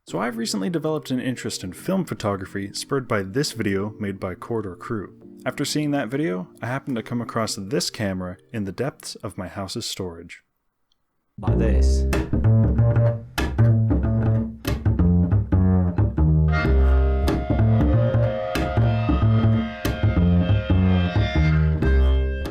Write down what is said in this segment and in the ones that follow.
So I've recently developed an interest in film photography spurred by this video made by Corridor Crew. After seeing that video, I happened to come across this camera in the depths of my house's storage. Like this.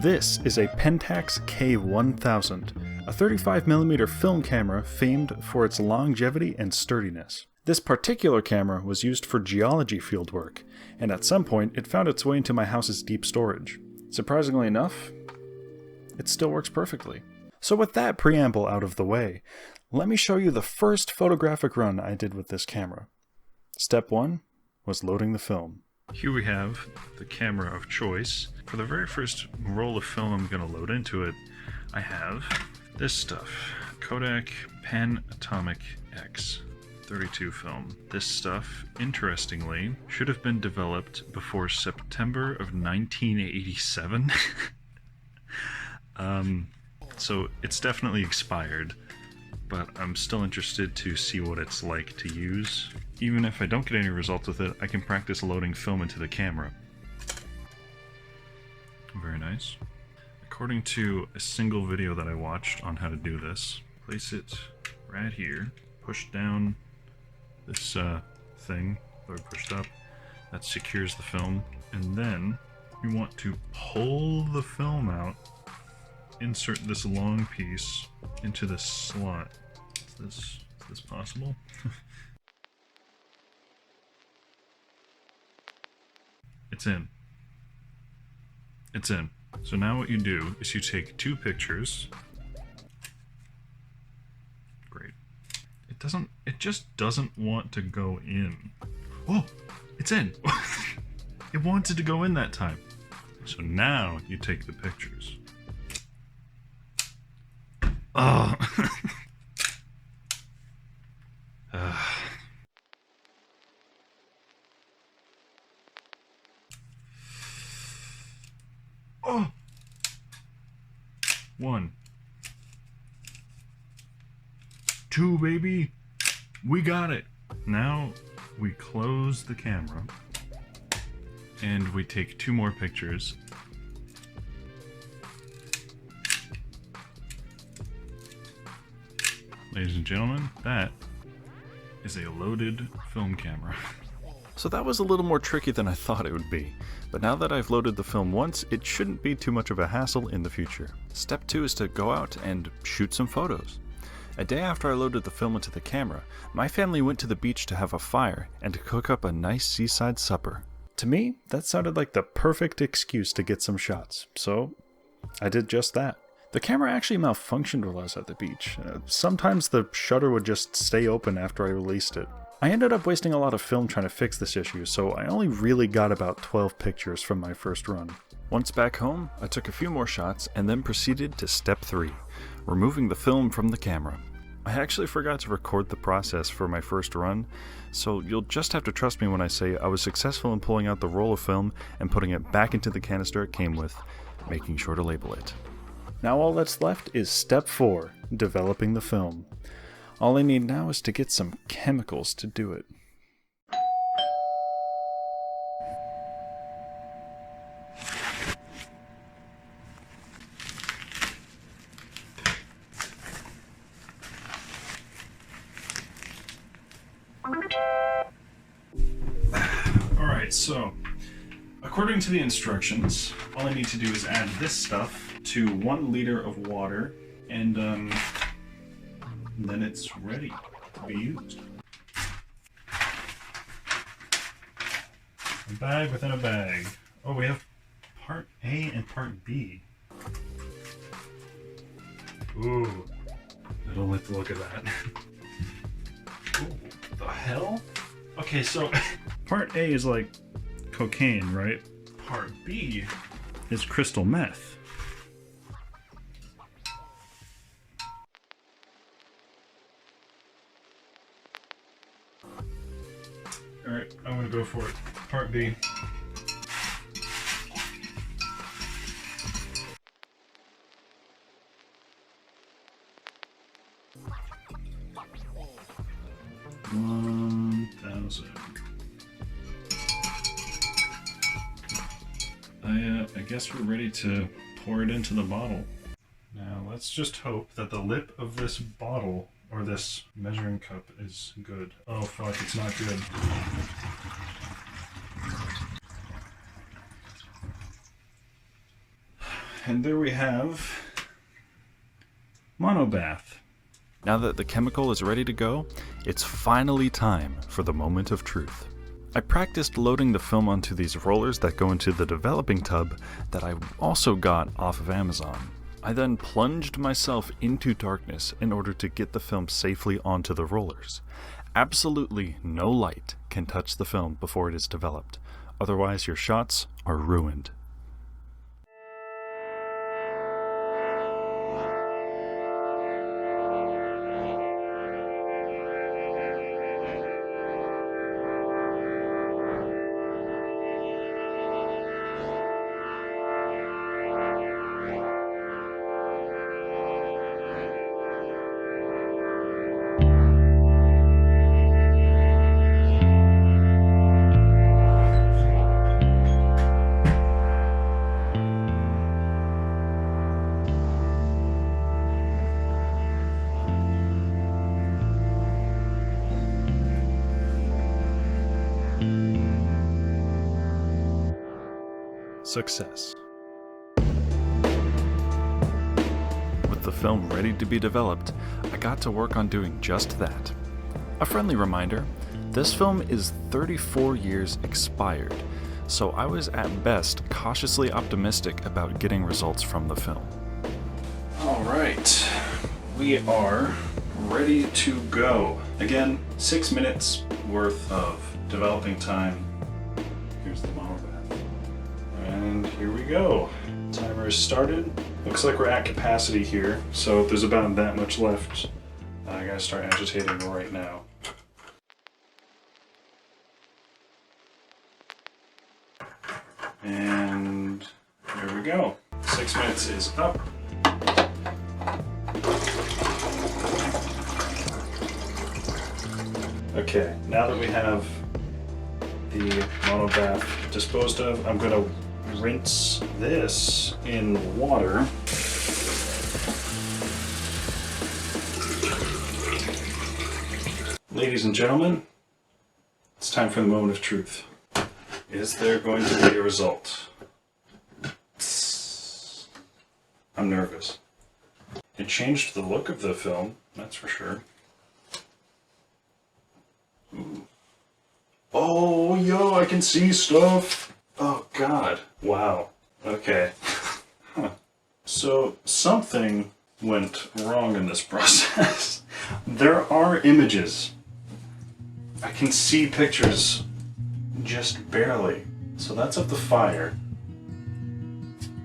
This is a Pentax K1000, a 35mm film camera famed for its longevity and sturdiness. This particular camera was used for geology fieldwork, and at some point it found its way into my house's deep storage. Surprisingly enough, it still works perfectly. So with that preamble out of the way, let me show you the first photographic run I did with this camera. Step 1 was loading the film. Here we have the camera of choice. For the very first roll of film I'm going to load into it, I have this stuff. Kodak Panatomic X 32 film. This stuff, interestingly, should have been developed before September of 1987. So it's definitely expired, but I'm still interested to see what it's like to use. Even if I don't get any results with it, I can practice loading film into the camera. Very nice. According to a single video that I watched on how to do this, place it right here, push down this thing that I pushed up, that secures the film, and then you want to pull the film out, insert this long piece into this slot. Is this possible? It's in. It's in. So now what you do is you take two pictures. Great. It just doesn't want to go in. Oh, it's in. It wanted to go in that time. So now you take the pictures. Oh. Oh. 1, 2, baby. We got it. Now we close the camera and we take 2 more pictures. Ladies and gentlemen, that is a loaded film camera. So that was a little more tricky than I thought it would be, but now that I've loaded the film once, it shouldn't be too much of a hassle in the future. Step 2 is to go out and shoot some photos. A day after I loaded the film into the camera, my family went to the beach to have a fire and to cook up a nice seaside supper. To me, that sounded like the perfect excuse to get some shots, so I did just that. The camera actually malfunctioned while I was at the beach. Sometimes the shutter would just stay open after I released it. I ended up wasting a lot of film trying to fix this issue, so I only really got about 12 pictures from my first run. Once back home, I took a few more shots and then proceeded to step 3, removing the film from the camera. I actually forgot to record the process for my first run, so you'll just have to trust me when I say I was successful in pulling out the roll of film and putting it back into the canister it came with, making sure to label it. Now all that's left is step 4, developing the film. All I need now is to get some chemicals to do it. Alright, so according to the instructions, all I need to do is add this stuff to 1 liter of water, and then it's ready to be used. A bag within a bag. Oh, we have part A and part B. Ooh, I don't like the look of that. Ooh, the hell? Okay, so part A is like cocaine, right? Part B is crystal meth. Alright, I'm gonna go for it. Part B. 1,000. I guess we're ready to pour it into the bottle. Now let's just hope that the lip of this bottle, or this measuring cup, is good. Oh fuck, it's not good. And there we have Monobath. Now that the chemical is ready to go, it's finally time for the moment of truth. I practiced loading the film onto these rollers that go into the developing tub that I also got off of Amazon. I then plunged myself into darkness in order to get the film safely onto the rollers. Absolutely no light can touch the film before it is developed, otherwise your shots are ruined. Success. With the film ready to be developed, I got to work on doing just that. A friendly reminder, this film is 34 years expired, so I was at best cautiously optimistic about getting results from the film. Alright, we are ready to go. Again, 6 minutes worth of developing time. Here's the Monobath. And here we go. Timer is started. Looks like we're at capacity here, so there's about that much left. I gotta start agitating right now. And there we go. 6 minutes is up. Okay, now that we have the Monobath disposed of, I'm gonna rinse this in water. Ladies and gentlemen, it's time for the moment of truth. Is there going to be a result? I'm nervous. It changed the look of the film, that's for sure. Ooh. Oh, yo, I can see stuff! Oh god. Wow. Okay. Huh. So something went wrong in this process. There are images. I can see pictures just barely. So that's of the fire.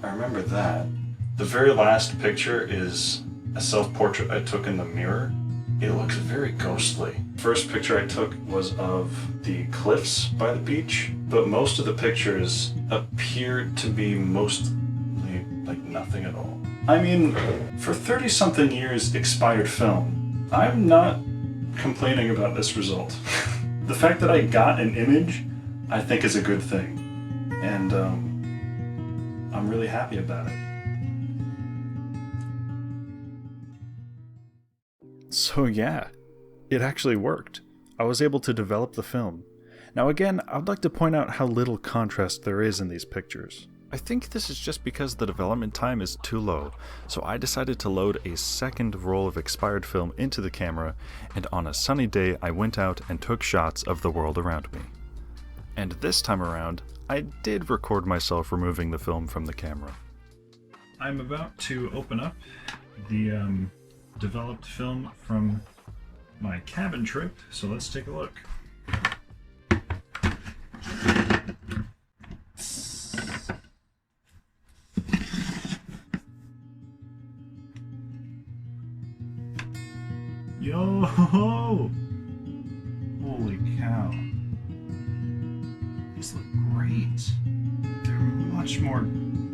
I remember that. The very last picture is a self-portrait I took in the mirror. It looks very ghostly. First picture I took was of the cliffs by the beach, but most of the pictures appeared to be mostly like nothing at all. I mean, for 30-something years expired film, I'm not complaining about this result. The fact that I got an image, I think is a good thing. And I'm really happy about it. So yeah, it actually worked. I was able to develop the film. Now again, I'd like to point out how little contrast there is in these pictures. I think this is just because the development time is too low, so I decided to load a second roll of expired film into the camera, and on a sunny day I went out and took shots of the world around me. And this time around, I did record myself removing the film from the camera. I'm about to open up the developed film from my cabin trip, so let's take a look. Yo! Holy cow. These look great. They're much more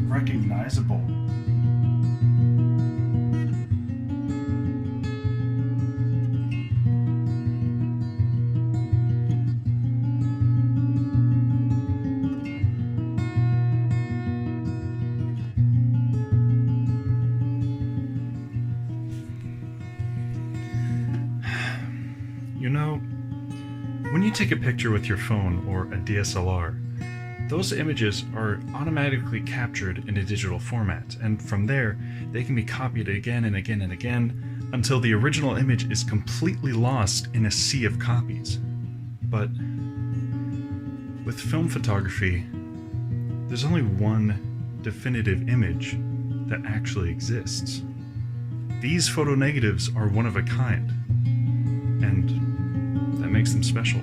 recognizable. You know, when you take a picture with your phone or a DSLR, those images are automatically captured in a digital format, and from there, they can be copied again and again and again until the original image is completely lost in a sea of copies. But with film photography, there's only one definitive image that actually exists. These photo negatives are one of a kind, and that makes them special.